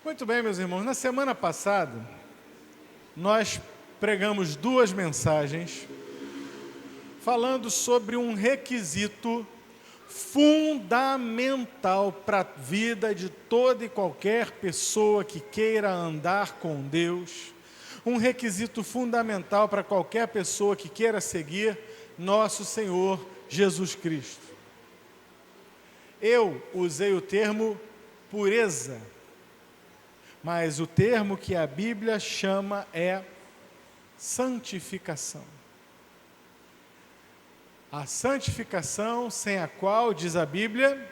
Muito bem, meus irmãos. Na semana passada, nós pregamos duas mensagens falando sobre um requisito fundamental para a vida de toda e qualquer pessoa que queira andar com Deus, um requisito fundamental para qualquer pessoa que queira seguir nosso Senhor Jesus Cristo. Eu usei o termo pureza, mas o termo que a Bíblia chama é santificação. A santificação sem a qual, diz a Bíblia,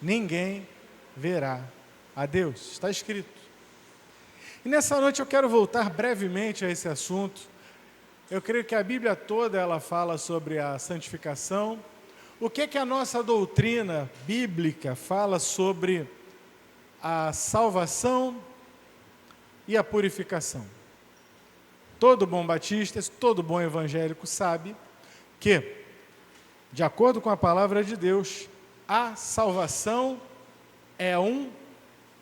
ninguém verá a Deus. Está escrito. E nessa noite eu quero voltar brevemente a esse assunto. Eu creio que a Bíblia toda ela fala sobre a santificação. O que a nossa doutrina bíblica fala sobre a salvação e a purificação? Todo bom batista, todo bom evangélico sabe que, de acordo com a palavra de Deus, a salvação é um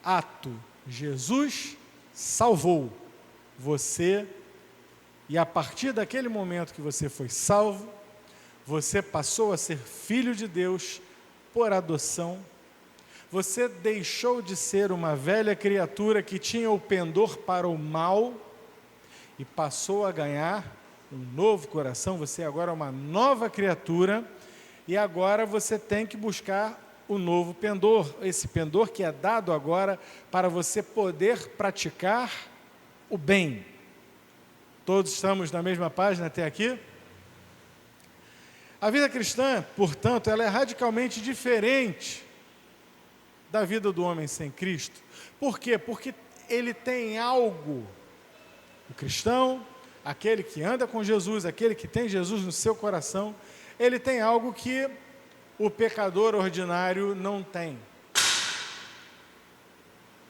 ato. Jesus salvou você e a partir daquele momento que você foi salvo, você passou a ser filho de Deus por adoção. Você deixou de ser uma velha criatura que tinha o pendor para o mal e passou a ganhar um novo coração. Você agora é uma nova criatura e agora você tem que buscar o novo pendor, esse pendor que é dado agora para você poder praticar o bem. Todos estamos na mesma página até aqui? A vida cristã, portanto, ela é radicalmente diferente da vida do homem sem Cristo. Por quê? Porque ele tem algo, o cristão, aquele que anda com Jesus, aquele que tem Jesus no seu coração, ele tem algo que o pecador ordinário não tem.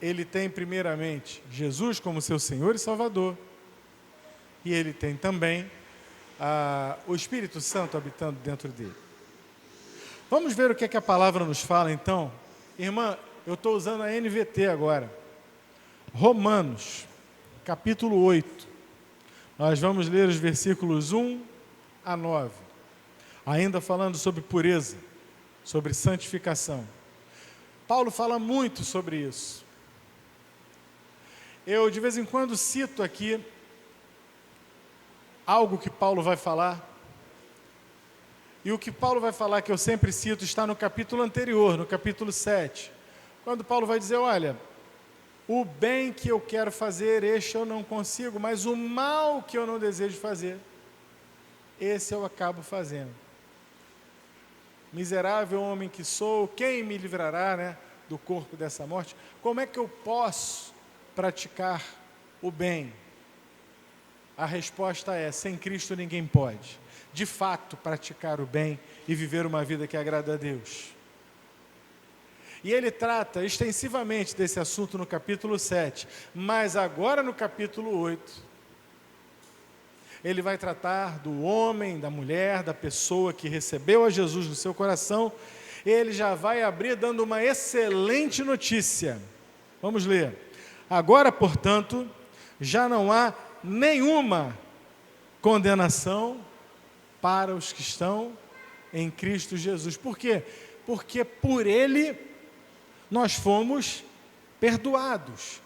Ele tem primeiramente Jesus como seu Senhor e Salvador, e ele tem também o Espírito Santo habitando dentro dele. Vamos ver o que a palavra nos fala então. Irmã, eu estou usando a NVT agora. Romanos, capítulo 8. Nós vamos ler os versículos 1 a 9. Ainda falando sobre pureza, sobre santificação. Paulo fala muito sobre isso. Eu, de vez em quando, cito aqui algo que Paulo vai falar. E o que Paulo vai falar, que eu sempre cito, está no capítulo anterior, no capítulo 7. Quando Paulo vai dizer, olha, o bem que eu quero fazer, este eu não consigo, mas o mal que eu não desejo fazer, esse eu acabo fazendo. Miserável homem que sou, quem me livrará, do corpo dessa morte? Como é que eu posso praticar o bem? A resposta é, sem Cristo ninguém pode, de fato, praticar o bem e viver uma vida que agrada a Deus. E ele trata extensivamente desse assunto no capítulo 7, mas agora no capítulo 8, ele vai tratar do homem, da mulher, da pessoa que recebeu a Jesus no seu coração. Ele já vai abrir dando uma excelente notícia. Vamos ler. Agora, portanto, já não há nenhuma condenação para os que estão em Cristo Jesus. Por quê? Porque por Ele nós fomos perdoados.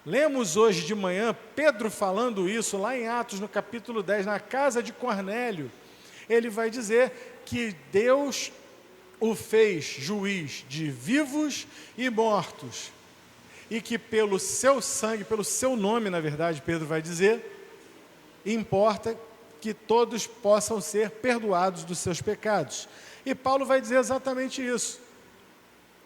Lemos hoje de manhã Pedro falando isso lá em Atos, no capítulo 10, na casa de Cornélio. Ele vai dizer que Deus o fez juiz de vivos e mortos. E que pelo seu sangue, pelo seu nome, na verdade, Pedro vai dizer, importa que todos possam ser perdoados dos seus pecados. E Paulo vai dizer exatamente isso.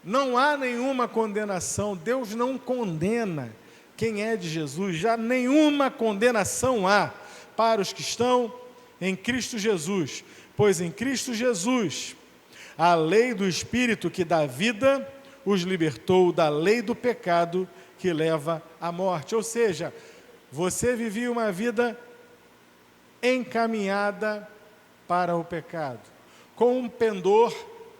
Não há nenhuma condenação, Deus não condena quem é de Jesus, já nenhuma condenação há para os que estão em Cristo Jesus, pois em Cristo Jesus a lei do Espírito que dá vida os libertou da lei do pecado que leva à morte. Ou seja, você vivia uma vida encaminhada para o pecado, com um pendor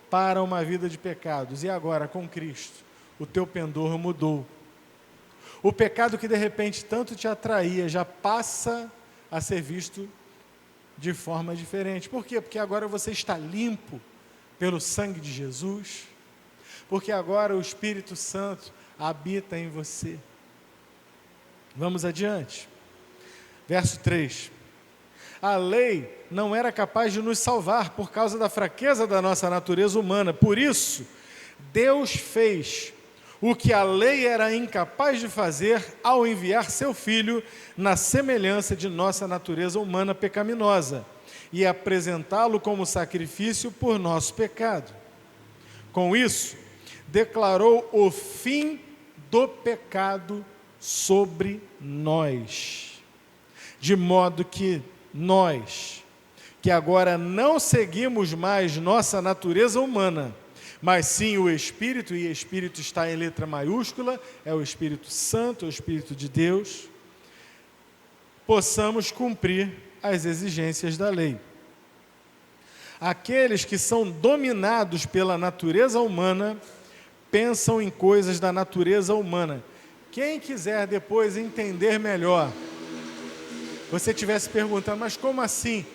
para uma vida de pecados. E agora, com Cristo, o teu pendor mudou. O pecado que de repente tanto te atraía já passa a ser visto de forma diferente. Por quê? Porque agora você está limpo pelo sangue de Jesus, porque agora o Espírito Santo habita em você. Vamos adiante. Verso 3. A lei não era capaz de nos salvar por causa da fraqueza da nossa natureza humana. Por isso, Deus fez o que a lei era incapaz de fazer ao enviar seu Filho na semelhança de nossa natureza humana pecaminosa e apresentá-lo como sacrifício por nosso pecado. Com isso, declarou o fim do pecado sobre nós, de modo que nós, que agora não seguimos mais nossa natureza humana, mas sim o Espírito, e Espírito está em letra maiúscula, é o Espírito Santo, o Espírito de Deus, possamos cumprir as exigências da lei. Aqueles que são dominados pela natureza humana, pensam em coisas da natureza humana. Quem quiser depois entender melhor, você estivesse perguntando, mas como assim?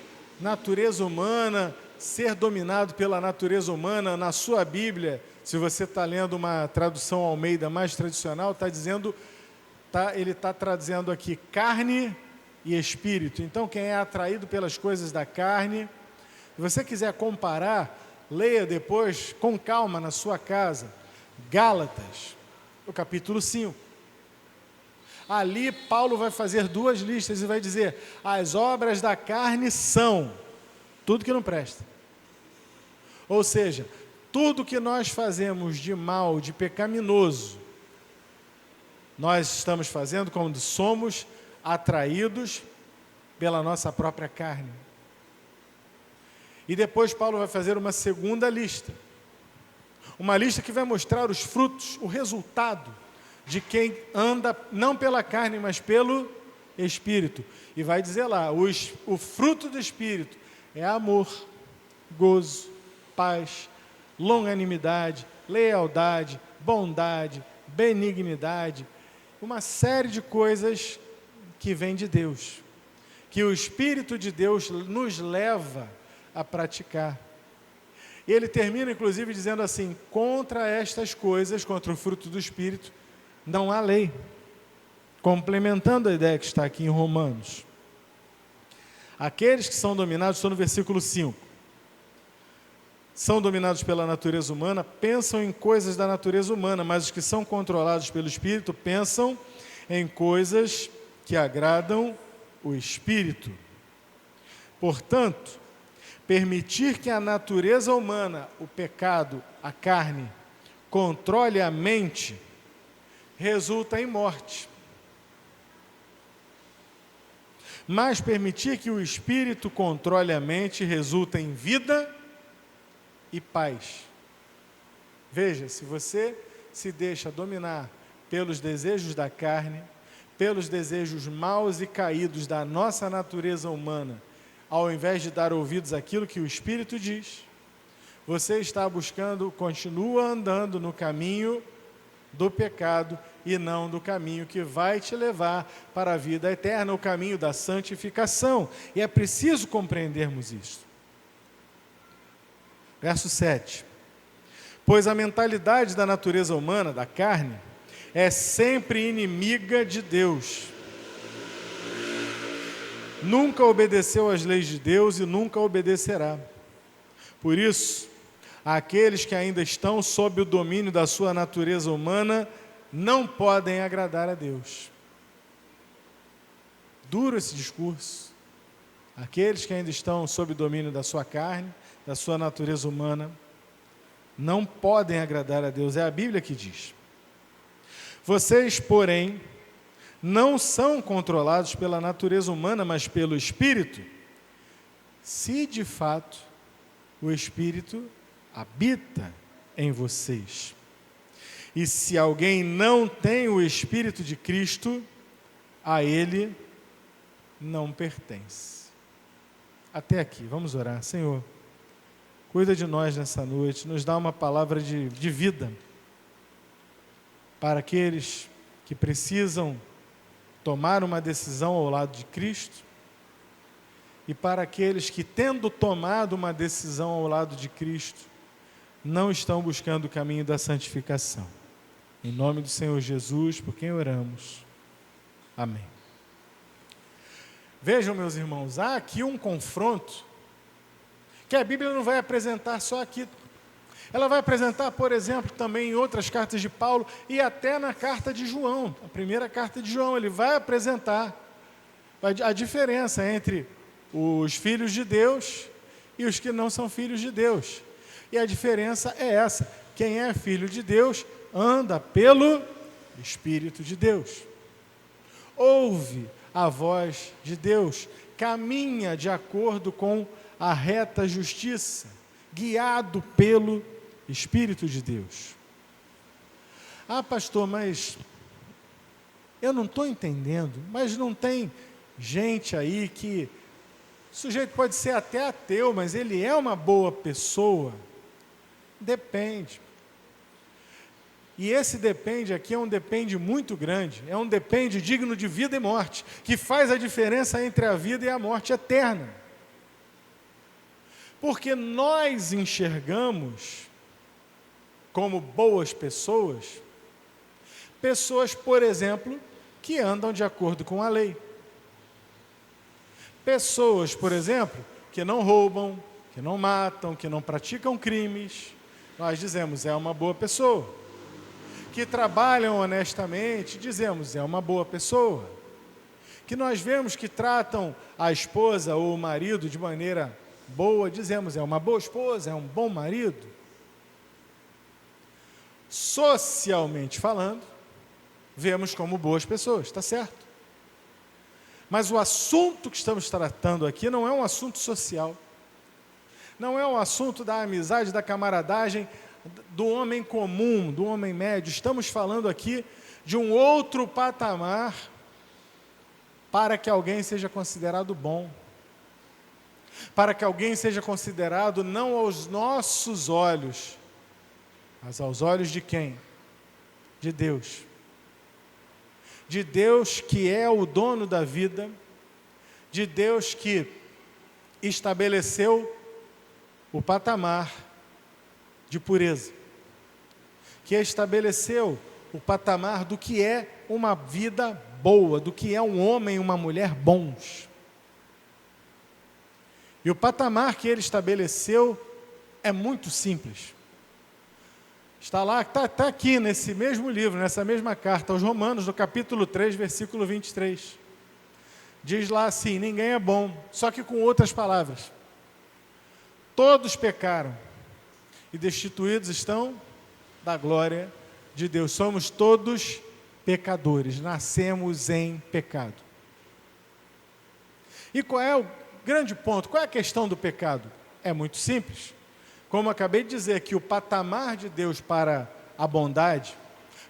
Natureza humana, ser dominado pela natureza humana, na sua Bíblia, se você está lendo uma tradução Almeida mais tradicional, ele está traduzindo aqui carne e espírito. Então, quem é atraído pelas coisas da carne, se você quiser comparar, leia depois com calma na sua casa, Gálatas, o capítulo 5. Ali Paulo vai fazer duas listas e vai dizer, as obras da carne são tudo que não presta. Ou seja, tudo que nós fazemos de mal, de pecaminoso, nós estamos fazendo quando somos atraídos pela nossa própria carne. E depois Paulo vai fazer uma segunda lista. Uma lista que vai mostrar os frutos, o resultado de quem anda não pela carne, mas pelo Espírito. E vai dizer lá, o fruto do Espírito é amor, gozo, paz, longanimidade, lealdade, bondade, benignidade, uma série de coisas que vem de Deus, que o Espírito de Deus nos leva a praticar. E ele termina inclusive dizendo assim, contra estas coisas, contra o fruto do Espírito, não há lei, complementando a ideia que está aqui em Romanos. Aqueles que são dominados, estou no versículo 5, são dominados pela natureza humana, pensam em coisas da natureza humana, mas os que são controlados pelo Espírito pensam em coisas que agradam o Espírito. Portanto, permitir que a natureza humana, o pecado, a carne, controle a mente, resulta em morte. Mas permitir que o Espírito controle a mente resulta em vida e paz. Veja, se você se deixa dominar pelos desejos da carne, pelos desejos maus e caídos da nossa natureza humana, ao invés de dar ouvidos àquilo que o Espírito diz, você está buscando, continua andando no caminho do pecado e não do caminho que vai te levar para a vida eterna, o caminho da santificação. E é preciso compreendermos isso. Verso 7. Pois a mentalidade da natureza humana, da carne, é sempre inimiga de Deus. Nunca obedeceu às leis de Deus e nunca obedecerá. Por isso, aqueles que ainda estão sob o domínio da sua natureza humana não podem agradar a Deus. Duro esse discurso. Aqueles que ainda estão sob o domínio da sua carne, da sua natureza humana, não podem agradar a Deus. É a Bíblia que diz. Vocês, porém, não são controlados pela natureza humana, mas pelo Espírito, se de fato o Espírito habita em vocês. E se alguém não tem o Espírito de Cristo, a ele não pertence. Até aqui, vamos orar. Senhor, cuida de nós nessa noite, nos dá uma palavra de vida para aqueles que precisam tomar uma decisão ao lado de Cristo, e para aqueles que, tendo tomado uma decisão ao lado de Cristo, não estão buscando o caminho da santificação. Em nome do Senhor Jesus, por quem oramos. Amém. Vejam, meus irmãos, há aqui um confronto que a Bíblia não vai apresentar só aqui. Ela vai apresentar, por exemplo, também em outras cartas de Paulo e até na carta de João, a primeira carta de João. Ele vai apresentar a diferença entre os filhos de Deus e os que não são filhos de Deus. E a diferença é essa: quem é filho de Deus anda pelo Espírito de Deus, ouve a voz de Deus, caminha de acordo com a reta justiça, guiado pelo Espírito de Deus. Ah, pastor, mas eu não estou entendendo. Mas não tem gente aí que o sujeito pode ser até ateu, mas ele é uma boa pessoa? Depende. E esse depende aqui é um depende muito grande, é um depende digno de vida e morte, que faz a diferença entre a vida e a morte eterna. Porque nós enxergamos como boas pessoas, por exemplo, que andam de acordo com a lei. Pessoas, por exemplo, que não roubam, que não matam, que não praticam crimes, nós dizemos, é uma boa pessoa. Que trabalham honestamente, dizemos, é uma boa pessoa. Que nós vemos que tratam a esposa ou o marido de maneira boa, dizemos, é uma boa esposa, é um bom marido. Socialmente falando, vemos como boas pessoas, está certo? Mas o assunto que estamos tratando aqui não é um assunto social. Não é um assunto da amizade, da camaradagem, do homem comum, do homem médio. Estamos falando aqui de um outro patamar para que alguém seja considerado bom. Para que alguém seja considerado não aos nossos olhos, mas aos olhos de quem? De Deus. De Deus que é o dono da vida, de Deus que estabeleceu o patamar de pureza, que estabeleceu o patamar do que é uma vida boa, do que é um homem e uma mulher bons. E o patamar que ele estabeleceu é muito simples. Está lá, está aqui nesse mesmo livro, nessa mesma carta aos Romanos, no capítulo 3, versículo 23. Diz lá assim, ninguém é bom, só que com outras palavras. Todos pecaram e destituídos estão da glória de Deus. Somos todos pecadores, nascemos em pecado. E qual é o grande ponto? Qual é a questão do pecado? É muito simples. Como acabei de dizer que o patamar de Deus para a bondade,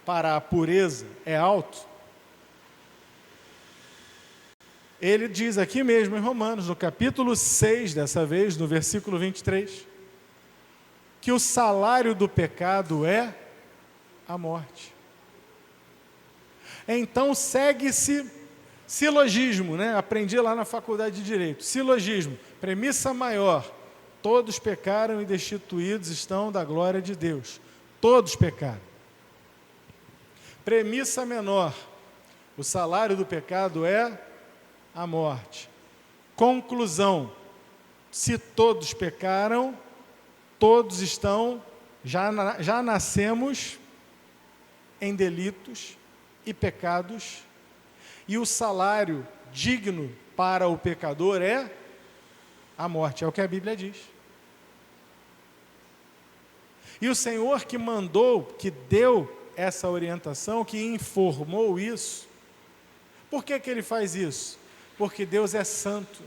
para a pureza, é alto. Ele diz aqui mesmo em Romanos, no capítulo 6, dessa vez, no versículo 23, que o salário do pecado é a morte. Então segue-se silogismo, né? Aprendi lá na faculdade de Direito. Silogismo, premissa maior. Todos pecaram e destituídos estão da glória de Deus. Todos pecaram. Premissa menor. O salário do pecado é a morte. Conclusão. Se todos pecaram, todos estão, já nascemos em delitos e pecados. E o salário digno para o pecador é a morte, é o que a Bíblia diz. E o Senhor que mandou, que deu essa orientação, que informou isso, por que Ele faz isso? Porque Deus é santo.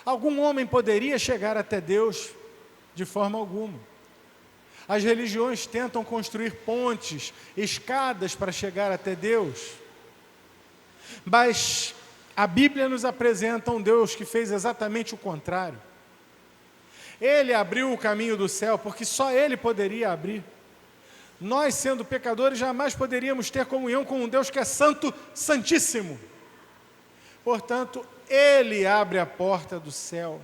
Algum homem poderia chegar até Deus? De forma alguma. As religiões tentam construir pontes, escadas para chegar até Deus, mas a Bíblia nos apresenta um Deus que fez exatamente o contrário. Ele abriu o caminho do céu, porque só Ele poderia abrir. Nós, sendo pecadores, jamais poderíamos ter comunhão com um Deus que é santo, santíssimo. Portanto, Ele abre a porta do céu.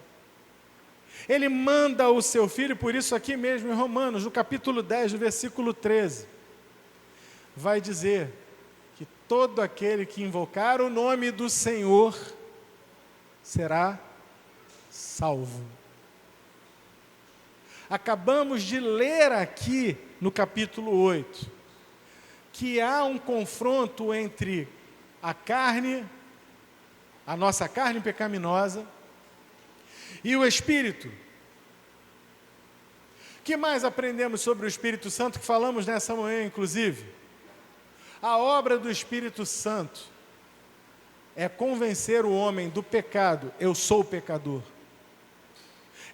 Ele manda o seu Filho, por isso aqui mesmo em Romanos, no capítulo 10, no versículo 13, vai dizer que todo aquele que invocar o nome do Senhor será salvo. Acabamos de ler aqui no capítulo 8, que há um confronto entre a carne, a nossa carne pecaminosa, e o Espírito. O que mais aprendemos sobre o Espírito Santo, que falamos nessa manhã, inclusive? A obra do Espírito Santo é convencer o homem do pecado, eu sou pecador.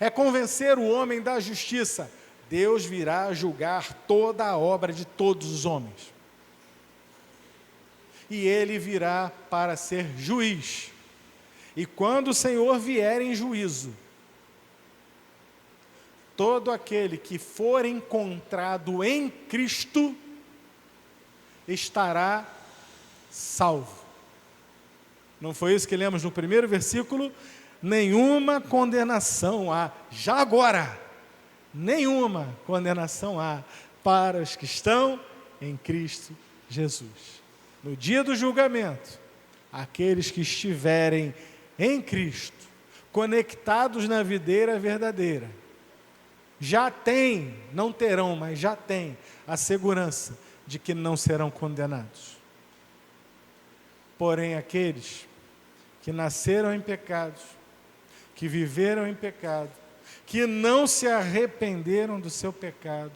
É convencer o homem da justiça, Deus virá julgar toda a obra de todos os homens. E Ele virá para ser juiz. E quando o Senhor vier em juízo, todo aquele que for encontrado em Cristo estará salvo. Não foi isso que lemos no primeiro versículo? Nenhuma condenação há, já agora, nenhuma condenação há para os que estão em Cristo Jesus. No dia do julgamento, aqueles que estiverem em Cristo, conectados na videira verdadeira, já têm, não terão, mas já têm a segurança de que não serão condenados. Porém, aqueles que nasceram em pecados, que viveram em pecado, que não se arrependeram do seu pecado,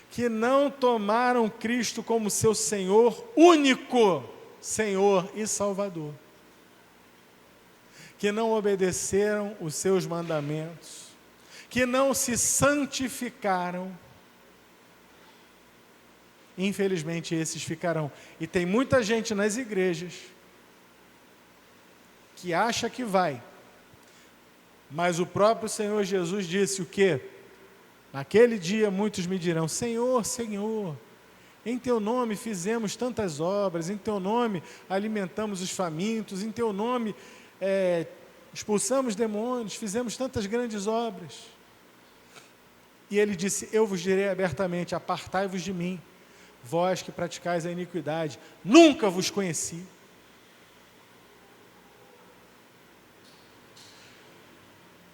que não tomaram Cristo como seu Senhor, único Senhor e Salvador, que não obedeceram os seus mandamentos, que não se santificaram, infelizmente esses ficarão. E tem muita gente nas igrejas que acha que vai, mas o próprio Senhor Jesus disse o quê? Naquele dia muitos me dirão, Senhor, Senhor, em Teu nome fizemos tantas obras, em Teu nome alimentamos os famintos, em Teu nome expulsamos demônios, fizemos tantas grandes obras. E Ele disse, eu vos direi abertamente, apartai-vos de mim, vós que praticais a iniquidade, nunca vos conheci.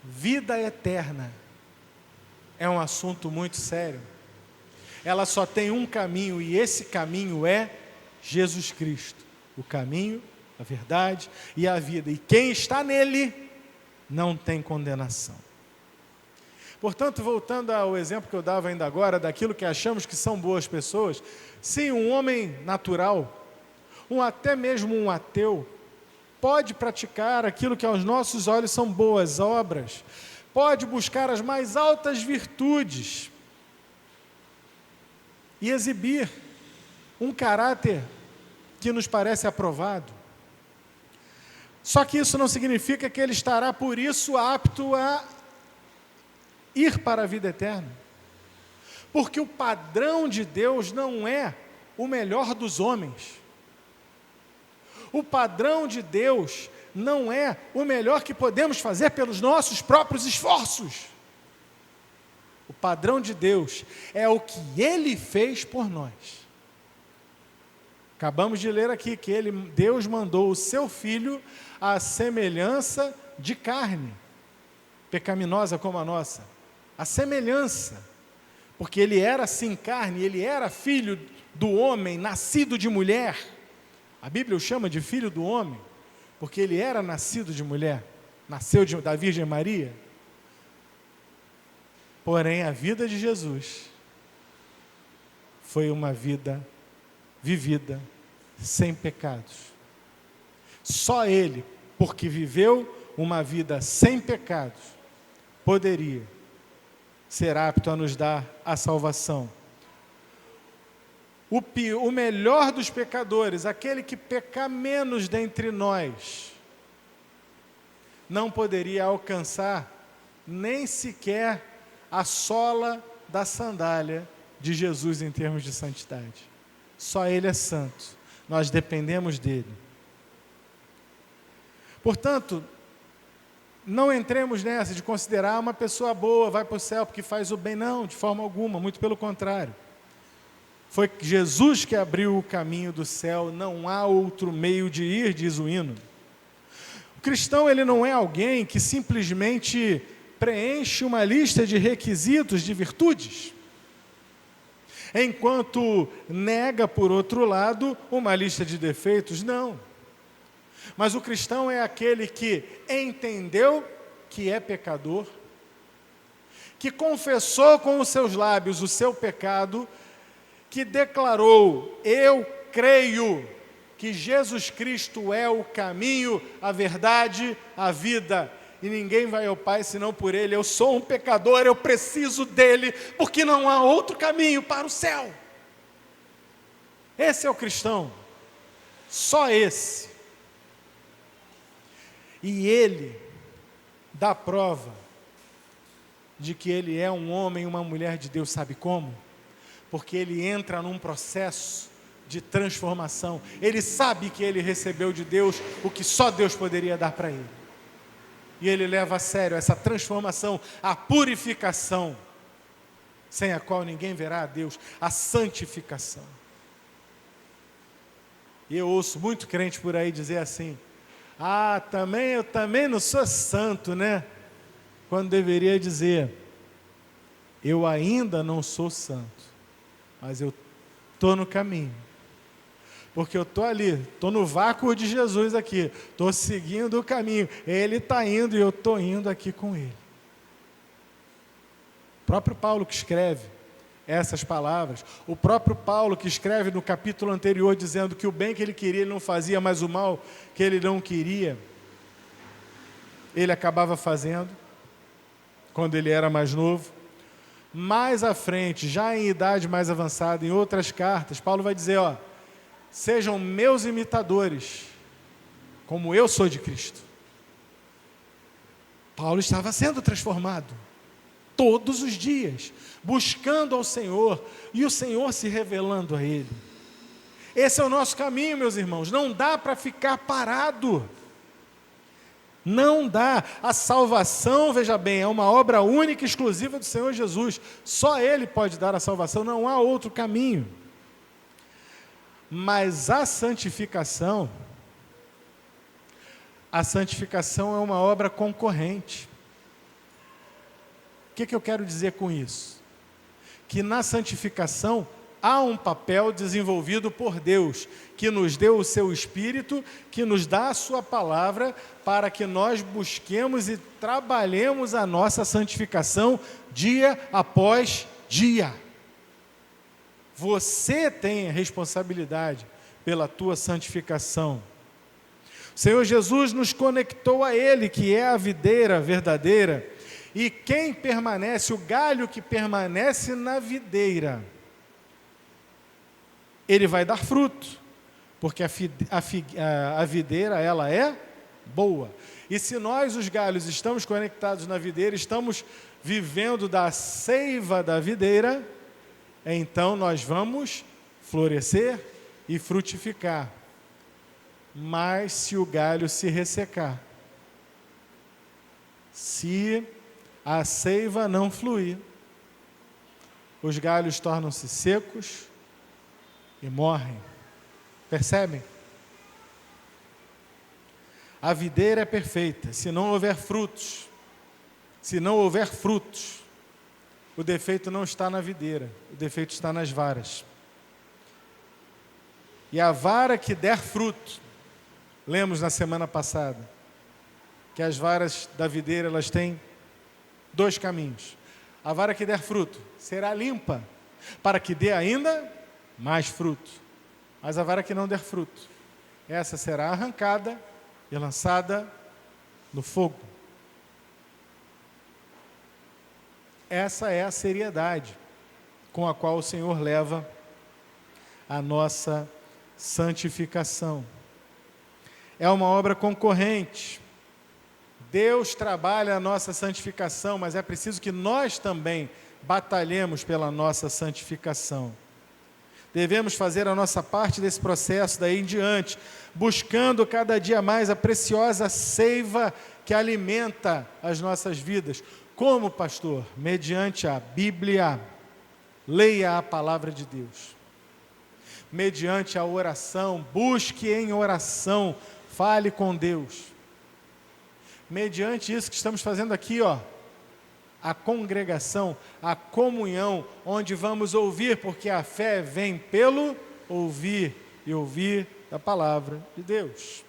Vida eterna é um assunto muito sério. Ela só tem um caminho, e esse caminho é Jesus Cristo. O caminho, a verdade e a vida. E quem está nele, não tem condenação. Portanto, voltando ao exemplo que eu dava ainda agora, daquilo que achamos que são boas pessoas, sim, um homem natural, até mesmo um ateu, pode praticar aquilo que aos nossos olhos são boas obras, pode buscar as mais altas virtudes e exibir um caráter que nos parece aprovado. Só que isso não significa que ele estará, por isso, apto a ir para a vida eterna. Porque o padrão de Deus não é o melhor dos homens. O padrão de Deus não é o melhor que podemos fazer pelos nossos próprios esforços. O padrão de Deus é o que Ele fez por nós. Acabamos de ler aqui que Deus mandou o seu Filho à semelhança de carne, pecaminosa como a nossa. A semelhança, porque Ele era sim carne, Ele era filho do homem, nascido de mulher. A Bíblia o chama de filho do homem, porque Ele era nascido de mulher, nasceu da Virgem Maria. Porém, a vida de Jesus foi uma vida vivida sem pecados. Só Ele, porque viveu uma vida sem pecados, poderia ser apto a nos dar a salvação. O melhor dos pecadores, aquele que peca menos dentre nós, não poderia alcançar nem sequer a sola da sandália de Jesus em termos de santidade. Só Ele é santo. Nós dependemos dEle. Portanto, não entremos nessa de considerar uma pessoa boa, vai para o céu porque faz o bem. Não, de forma alguma, muito pelo contrário. Foi Jesus que abriu o caminho do céu, não há outro meio de ir, diz o hino. O cristão, ele não é alguém que simplesmente preenche uma lista de requisitos, de virtudes, enquanto nega, por outro lado, uma lista de defeitos. Não. Mas o cristão é aquele que entendeu que é pecador, que confessou com os seus lábios o seu pecado, que declarou: eu creio que Jesus Cristo é o caminho, a verdade, a vida, e ninguém vai ao Pai senão por Ele. Eu sou um pecador, eu preciso dEle, porque não há outro caminho para o céu. Esse é o cristão, só esse. E ele dá prova de que ele é um homem e uma mulher de Deus, sabe como? Porque ele entra num processo de transformação. Ele sabe que ele recebeu de Deus o que só Deus poderia dar para ele. E ele leva a sério essa transformação, a purificação, sem a qual ninguém verá a Deus, a santificação. E eu ouço muito crente por aí dizer assim: eu também não sou santo, né? Quando deveria dizer: eu ainda não sou santo, mas eu estou no caminho. Porque eu estou ali, estou no vácuo de Jesus aqui, estou seguindo o caminho. Ele está indo e eu estou indo aqui com Ele. O próprio Paulo que escreve essas palavras, o próprio Paulo que escreve no capítulo anterior dizendo que o bem que ele queria ele não fazia, mas o mal que ele não queria, ele acabava fazendo, quando ele era mais novo. Mais à frente, já em idade mais avançada, em outras cartas, Paulo vai dizer: sejam meus imitadores, como eu sou de Cristo. Paulo estava sendo transformado, todos os dias, buscando ao Senhor, e o Senhor se revelando a ele. Esse é o nosso caminho, meus irmãos, não dá para ficar parado. Não dá. A salvação, veja bem, é uma obra única e exclusiva do Senhor Jesus. Só Ele pode dar a salvação, não há outro caminho. Mas a santificação é uma obra concorrente. O que eu quero dizer com isso? Que na santificação há um papel desenvolvido por Deus, que nos deu o seu Espírito, que nos dá a sua palavra, para que nós busquemos e trabalhemos a nossa santificação dia após dia. Você tem a responsabilidade pela tua santificação. O Senhor Jesus nos conectou a Ele, que é a videira verdadeira, e quem permanece, o galho que permanece na videira, ele vai dar fruto, porque a videira, ela é boa. E se nós, os galhos, estamos conectados na videira, estamos vivendo da seiva da videira, então nós vamos florescer e frutificar. Mas se o galho se ressecar, se a seiva não fluir, os galhos tornam-se secos e morrem. Percebem? A videira é perfeita. Se não houver frutos, o defeito não está na videira, o defeito está nas varas. E a vara que der fruto, lemos na semana passada, que as varas da videira, elas têm dois caminhos. A vara que der fruto será limpa, para que dê ainda mais fruto. Mas a vara que não der fruto, essa será arrancada e lançada no fogo. Essa é a seriedade com a qual o Senhor leva a nossa santificação. É uma obra concorrente. Deus trabalha a nossa santificação, mas é preciso que nós também batalhemos pela nossa santificação. Devemos fazer a nossa parte desse processo daí em diante, buscando cada dia mais a preciosa seiva que alimenta as nossas vidas. Como, pastor? Mediante a Bíblia. Leia a palavra de Deus. Mediante a oração, busque em oração, fale com Deus. Mediante isso que estamos fazendo aqui, a congregação, a comunhão, onde vamos ouvir, porque a fé vem pelo ouvir e ouvir da palavra de Deus.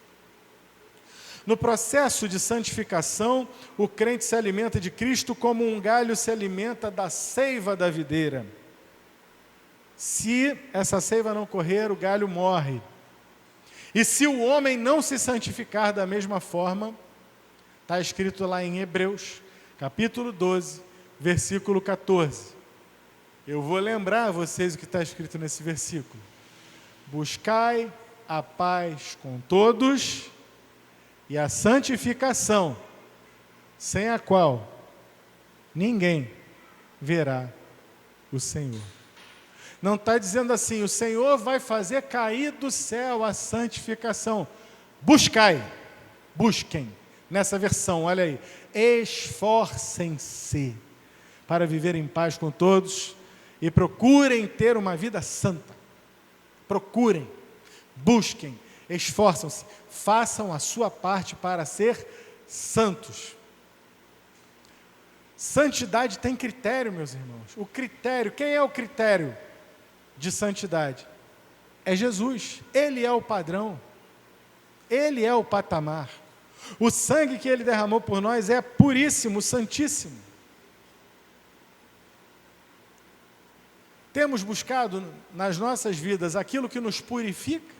No processo de santificação, o crente se alimenta de Cristo como um galho se alimenta da seiva da videira. Se essa seiva não correr, o galho morre. E se o homem não se santificar da mesma forma, está escrito lá em Hebreus, capítulo 12, versículo 14. Eu vou lembrar a vocês o que está escrito nesse versículo. Buscai a paz com todos e a santificação, sem a qual ninguém verá o Senhor. Não está dizendo assim, o Senhor vai fazer cair do céu a santificação. Buscai, busquem. Nessa versão, olha aí, esforcem-se para viver em paz com todos e procurem ter uma vida santa. Procurem, busquem, esforçam-se, façam a sua parte para ser santos. Santidade tem critério, meus irmãos. O critério, quem é o critério de santidade? É Jesus. Ele é o padrão. Ele é o patamar. O sangue que Ele derramou por nós é puríssimo, santíssimo. Temos buscado nas nossas vidas aquilo que nos purifica?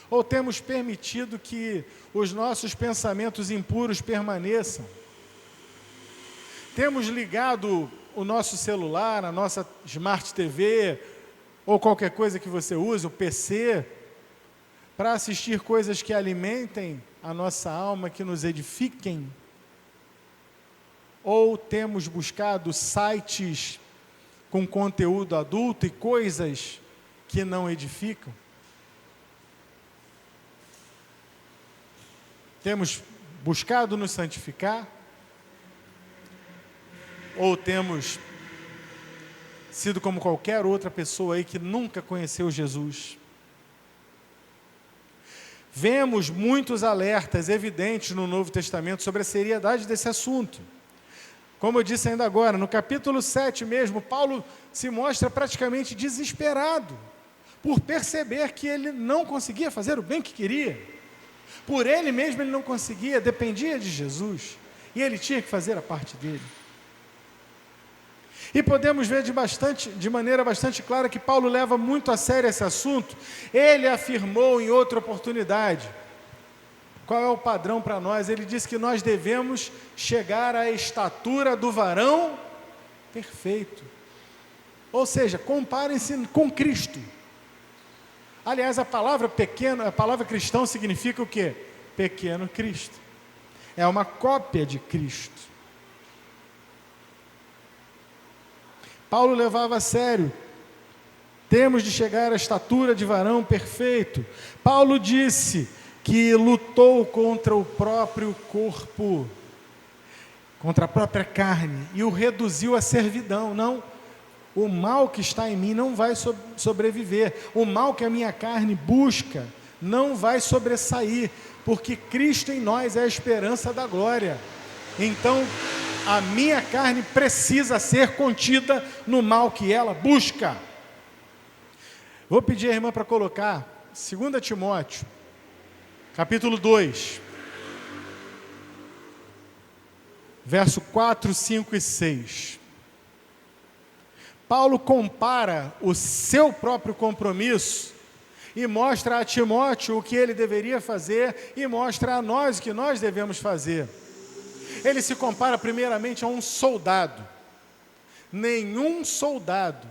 Ou temos permitido que os nossos pensamentos impuros permaneçam? Temos ligado o nosso celular, a nossa Smart TV, ou qualquer coisa que você use, o PC, para assistir coisas que alimentem a nossa alma, que nos edifiquem? Ou temos buscado sites com conteúdo adulto e coisas que não edificam? Temos buscado nos santificar? Ou temos sido como qualquer outra pessoa aí que nunca conheceu Jesus? Vemos muitos alertas evidentes no Novo Testamento sobre a seriedade desse assunto. Como eu disse ainda agora, no capítulo 7 mesmo, Paulo se mostra praticamente desesperado por perceber que ele não conseguia fazer o bem que queria. Por ele mesmo ele não conseguia, dependia de Jesus. E ele tinha que fazer a parte dele. E podemos ver de maneira bastante clara que Paulo leva muito a sério esse assunto. Ele afirmou em outra oportunidade. Qual é o padrão para nós? Ele disse que nós devemos chegar à estatura do varão perfeito. Ou seja, comparem-se com Cristo. Aliás, a palavra pequeno, a palavra cristão significa o quê? Pequeno Cristo. É uma cópia de Cristo. Paulo levava a sério. Temos de chegar à estatura de varão perfeito. Paulo disse que lutou contra o próprio corpo, contra a própria carne, e o reduziu à servidão. Não, o mal que está em mim não vai sobreviver. O mal que a minha carne busca não vai sobressair, porque Cristo em nós é a esperança da glória. Então, a minha carne precisa ser contida no mal que ela busca. Vou pedir à irmã para colocar 2 Timóteo, capítulo 2, verso 4, 5 e 6. Paulo compara o seu próprio compromisso e mostra a Timóteo o que ele deveria fazer e mostra a nós o que nós devemos fazer. Ele se compara primeiramente a um soldado. Nenhum soldado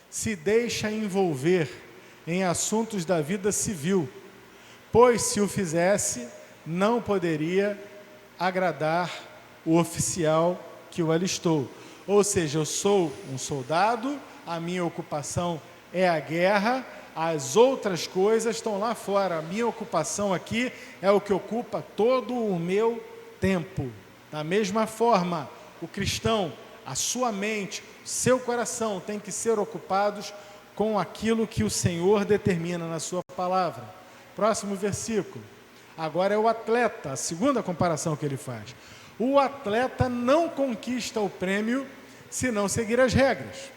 se deixa envolver em assuntos da vida civil, pois se o fizesse, não poderia agradar o oficial que o alistou. Ou seja, eu sou um soldado, a minha ocupação é a guerra, as outras coisas estão lá fora. A minha ocupação aqui é o que ocupa todo o meu tempo. Da mesma forma, o cristão, a sua mente, seu coração tem que ser ocupados com aquilo que o Senhor determina na sua palavra. Próximo versículo. Agora é o atleta, a segunda comparação que ele faz. O atleta não conquista o prêmio se não seguir as regras.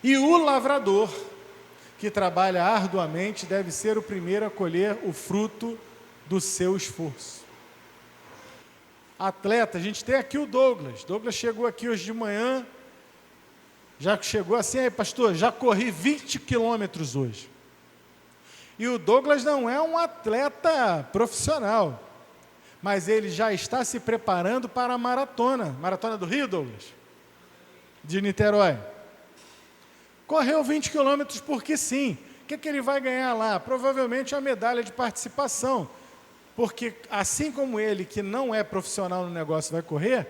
E o lavrador, que trabalha arduamente, deve ser o primeiro a colher o fruto do seu esforço. Atleta, a gente tem aqui o Douglas. Douglas chegou aqui hoje de manhã, já chegou assim, aí pastor, já corri 20 quilômetros hoje. E o Douglas não é um atleta profissional, mas ele já está se preparando para a maratona. Maratona do Rio, Douglas? De Niterói. Correu 20 quilômetros porque sim. O que ele vai ganhar lá? Provavelmente a medalha de participação. Porque assim como ele, que não é profissional no negócio, vai correr,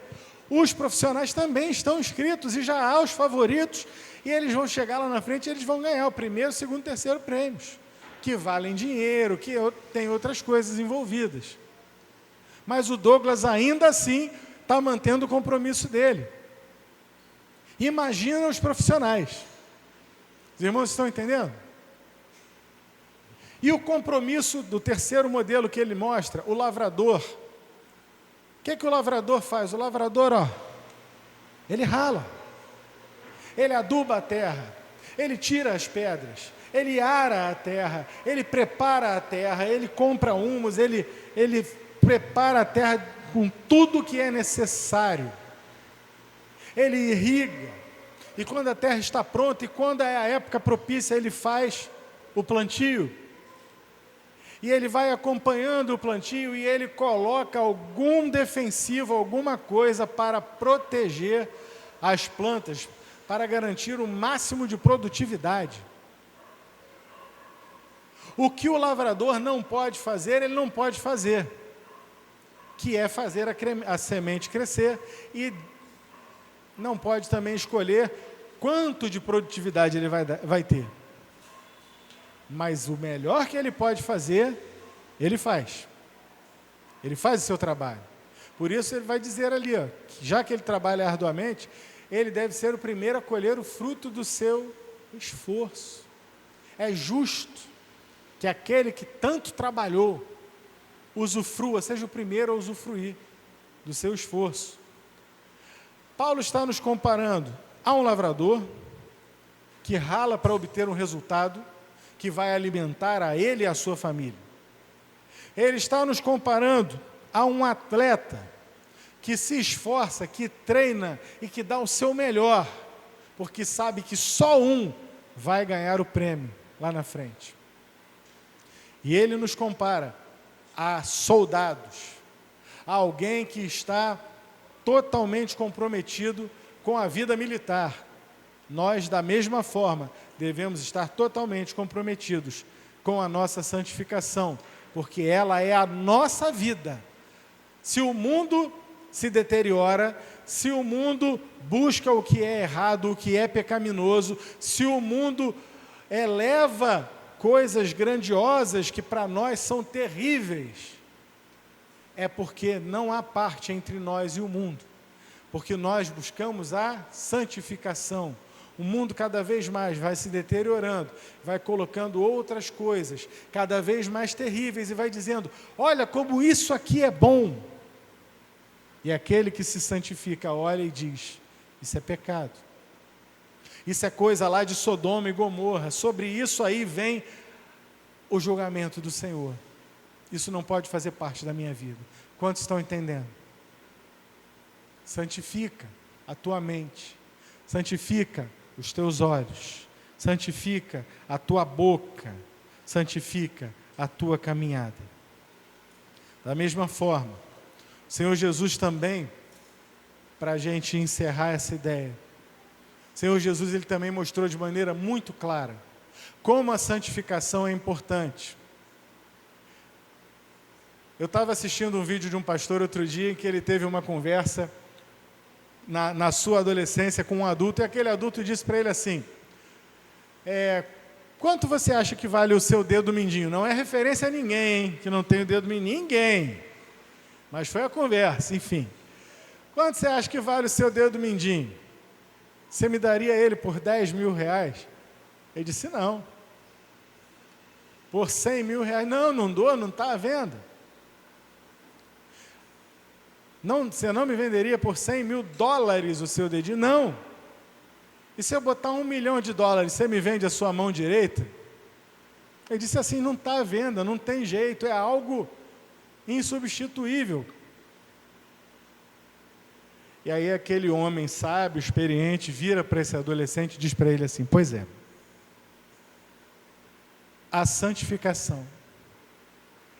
os profissionais também estão inscritos e já há os favoritos, e eles vão chegar lá na frente e eles vão ganhar o primeiro, segundo, terceiro prêmios, que valem dinheiro, que tem outras coisas envolvidas. Mas o Douglas ainda assim está mantendo o compromisso dele. Imagina os profissionais. Os irmãos estão entendendo? E o compromisso do terceiro modelo que ele mostra, o lavrador. O que o lavrador faz? O lavrador, ele rala. Ele aduba a terra. Ele tira as pedras. Ele ara a terra. Ele prepara a terra. Ele compra humus. Ele prepara a terra com tudo que é necessário. Ele irriga. E quando a terra está pronta e quando é a época propícia, ele faz o plantio. E ele vai acompanhando o plantio e ele coloca algum defensivo, alguma coisa para proteger as plantas, para garantir o máximo de produtividade. O que o lavrador não pode fazer, ele não pode fazer, que é fazer a semente crescer, e não pode também escolher quanto de produtividade ele vai ter. Mas o melhor que ele pode fazer, ele faz. Ele faz o seu trabalho. Por isso ele vai dizer ali, que já que ele trabalha arduamente, ele deve ser o primeiro a colher o fruto do seu esforço. É justo que aquele que tanto trabalhou, usufrua, seja o primeiro a usufruir do seu esforço. Paulo está nos comparando a um lavrador que rala para obter um resultado que vai alimentar a ele e a sua família. Ele está nos comparando a um atleta que se esforça, que treina e que dá o seu melhor, porque sabe que só um vai ganhar o prêmio lá na frente. E ele nos compara a soldados, a alguém que está totalmente comprometido com a vida militar. Nós, da mesma forma, devemos estar totalmente comprometidos com a nossa santificação, porque ela é a nossa vida. Se o mundo se deteriora, se o mundo busca o que é errado, o que é pecaminoso, se o mundo eleva coisas grandiosas que para nós são terríveis, é porque não há parte entre nós e o mundo, porque nós buscamos a santificação. O mundo cada vez mais vai se deteriorando, vai colocando outras coisas cada vez mais terríveis e vai dizendo, olha como isso aqui é bom. E aquele que se santifica olha e diz, isso é pecado. Isso é coisa lá de Sodoma e Gomorra. Sobre isso aí vem o julgamento do Senhor. Isso não pode fazer parte da minha vida. Quantos estão entendendo? Santifica a tua mente. Santifica os teus olhos. Santifica a tua boca. Santifica a tua caminhada. Da mesma forma, o Senhor Jesus também, para a gente encerrar essa ideia, o Senhor Jesus ele também mostrou de maneira muito clara como a santificação é importante. Eu estava assistindo um vídeo de um pastor outro dia em que ele teve uma conversa na sua adolescência com um adulto, e aquele adulto disse para ele assim, quanto você acha que vale o seu dedo mindinho? Não é referência a ninguém, hein, que não tem o dedo mindinho, ninguém. Mas foi a conversa, enfim. Quanto você acha que vale o seu dedo mindinho? Você me daria ele por 10 mil reais? Ele disse, não. Por 100 mil reais? Não, não dou, não está à venda. Não, você não me venderia por 100 mil dólares o seu dedinho? Não. E se eu botar $1 milhão, você me vende a sua mão direita? Ele disse assim, não está à venda, não tem jeito, é algo insubstituível. E aí aquele homem sábio, experiente, vira para esse adolescente e diz para ele assim, pois é, a santificação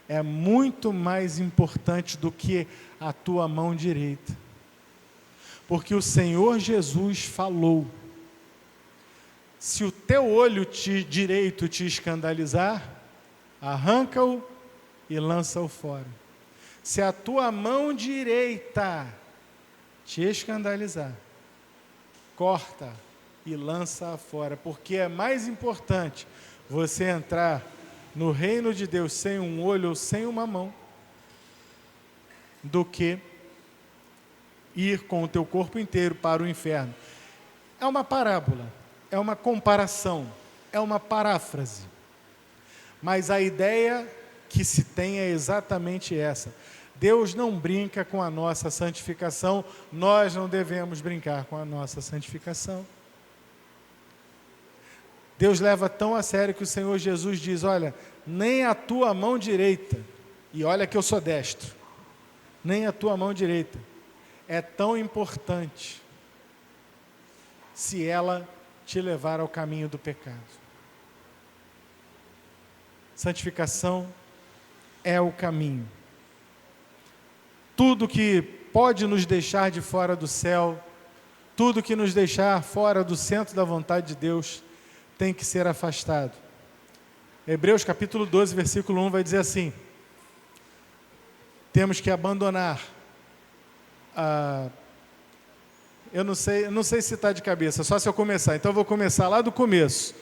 é muito mais importante do que a tua mão direita. Porque o Senhor Jesus falou, se o teu olho direito te escandalizar, arranca-o e lança-o fora. Se a tua mão direita te escandalizar, corta e lança-a fora, porque é mais importante você entrar no reino de Deus sem um olho ou sem uma mão, do que ir com o teu corpo inteiro para o inferno. É uma parábola, é uma comparação, é uma paráfrase. Mas a ideia que se tem é exatamente essa. Deus não brinca com a nossa santificação, nós não devemos brincar com a nossa santificação. Deus leva tão a sério que o Senhor Jesus diz, olha, nem a tua mão direita, e olha que eu sou destro, nem a tua mão direita é tão importante se ela te levar ao caminho do pecado. Santificação é o caminho. Tudo que pode nos deixar de fora do céu, tudo que nos deixar fora do centro da vontade de Deus, tem que ser afastado. Hebreus capítulo 12, versículo 1 vai dizer assim, temos que abandonar eu não sei se está de cabeça, só se eu começar, então eu vou começar lá do começo.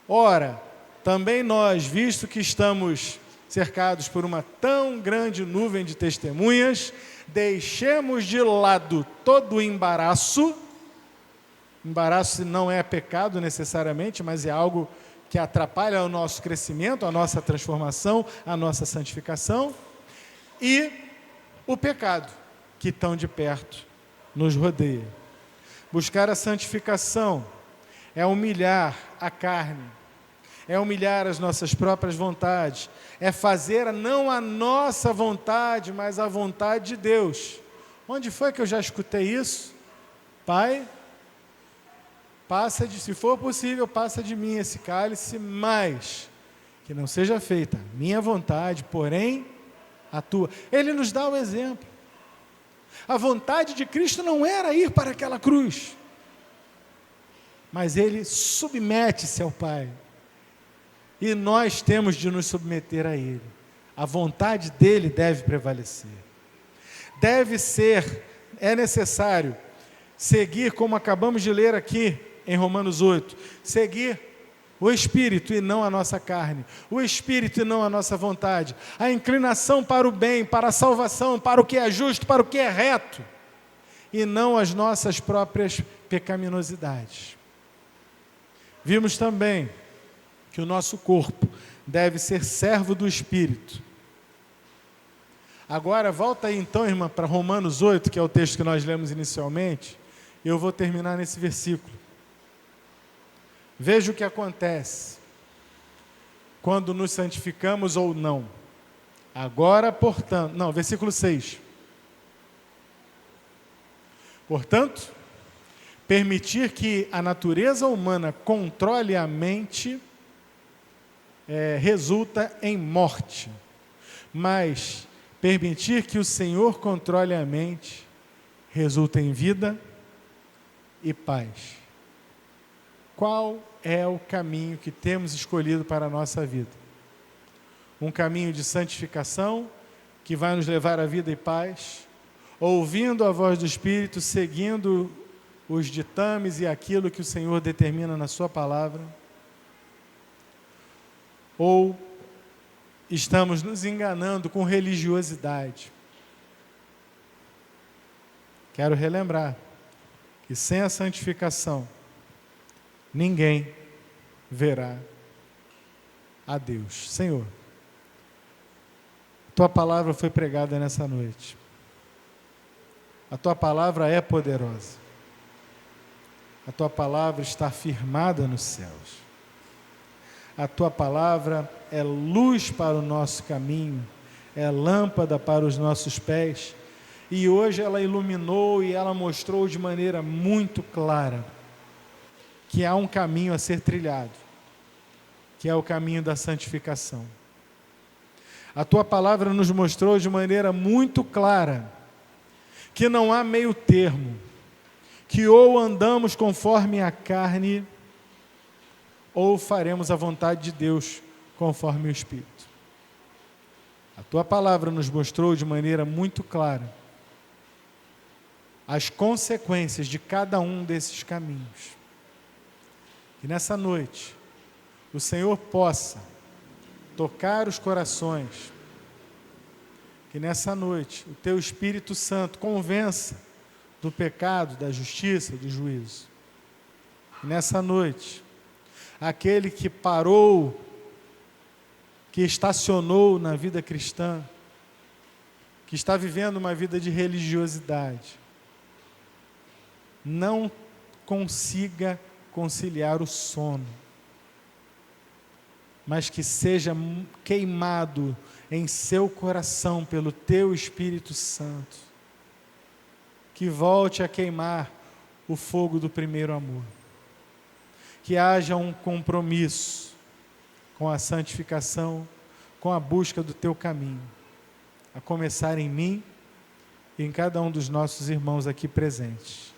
Ora, também nós, visto que estamos cercados por uma tão grande nuvem de testemunhas, deixemos de lado todo o embaraço não é pecado necessariamente, mas é algo que atrapalha o nosso crescimento, a nossa transformação, a nossa santificação, e o pecado, que tão de perto nos rodeia. Buscar a santificação é humilhar a carne, é humilhar as nossas próprias vontades, é fazer não a nossa vontade, mas a vontade de Deus. Onde foi que eu já escutei isso? Pai, se for possível, passa de mim esse cálice, mas que não seja feita a minha vontade, porém a tua. Ele nos dá o exemplo. A vontade de Cristo não era ir para aquela cruz, mas ele submete-se ao Pai. E nós temos de nos submeter a Ele. A vontade dEle deve prevalecer. É necessário seguir, como acabamos de ler aqui em Romanos 8, seguir o Espírito e não a nossa carne, o Espírito e não a nossa vontade, a inclinação para o bem, para a salvação, para o que é justo, para o que é reto, e não as nossas próprias pecaminosidades. Vimos também que o nosso corpo deve ser servo do Espírito. Agora, volta aí então, irmã, para Romanos 8, que é o texto que nós lemos inicialmente, e eu vou terminar nesse versículo. Veja o que acontece quando nos santificamos ou não. Agora, portanto, não, versículo 6. Portanto, permitir que a natureza humana controle a mente resulta em morte, mas permitir que o Senhor controle a mente resulta em vida e paz. Qual é o caminho que temos escolhido para a nossa vida? Um caminho de santificação que vai nos levar à vida e paz, ouvindo a voz do Espírito, seguindo os ditames e aquilo que o Senhor determina na sua palavra, ou estamos nos enganando com religiosidade. Quero relembrar que sem a santificação, ninguém verá a Deus. Senhor, Tua palavra foi pregada nessa noite. A Tua palavra é poderosa. A Tua palavra está firmada nos céus. A Tua palavra é luz para o nosso caminho, é lâmpada para os nossos pés. E hoje ela iluminou e ela mostrou de maneira muito clara que há um caminho a ser trilhado, que é o caminho da santificação. A Tua palavra nos mostrou de maneira muito clara que não há meio termo, que ou andamos conforme a carne, ou faremos a vontade de Deus conforme o Espírito. A Tua palavra nos mostrou de maneira muito clara as consequências de cada um desses caminhos. Que nessa noite o Senhor possa tocar os corações, que nessa noite o Teu Espírito Santo convença do pecado, da justiça, do juízo. Que nessa noite aquele que parou, que estacionou na vida cristã, que está vivendo uma vida de religiosidade, não consiga conciliar o sono, mas que seja queimado em seu coração pelo Teu Espírito Santo, que volte a queimar o fogo do primeiro amor, que haja um compromisso com a santificação, com a busca do Teu caminho, a começar em mim e em cada um dos nossos irmãos aqui presentes.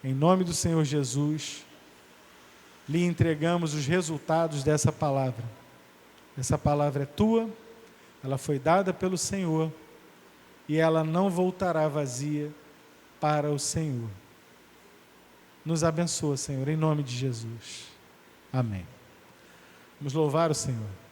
Em nome do Senhor Jesus, lhe entregamos os resultados dessa palavra. Essa palavra é Tua, ela foi dada pelo Senhor e ela não voltará vazia para o Senhor. Nos abençoa, Senhor, em nome de Jesus. Amém. Vamos louvar o Senhor.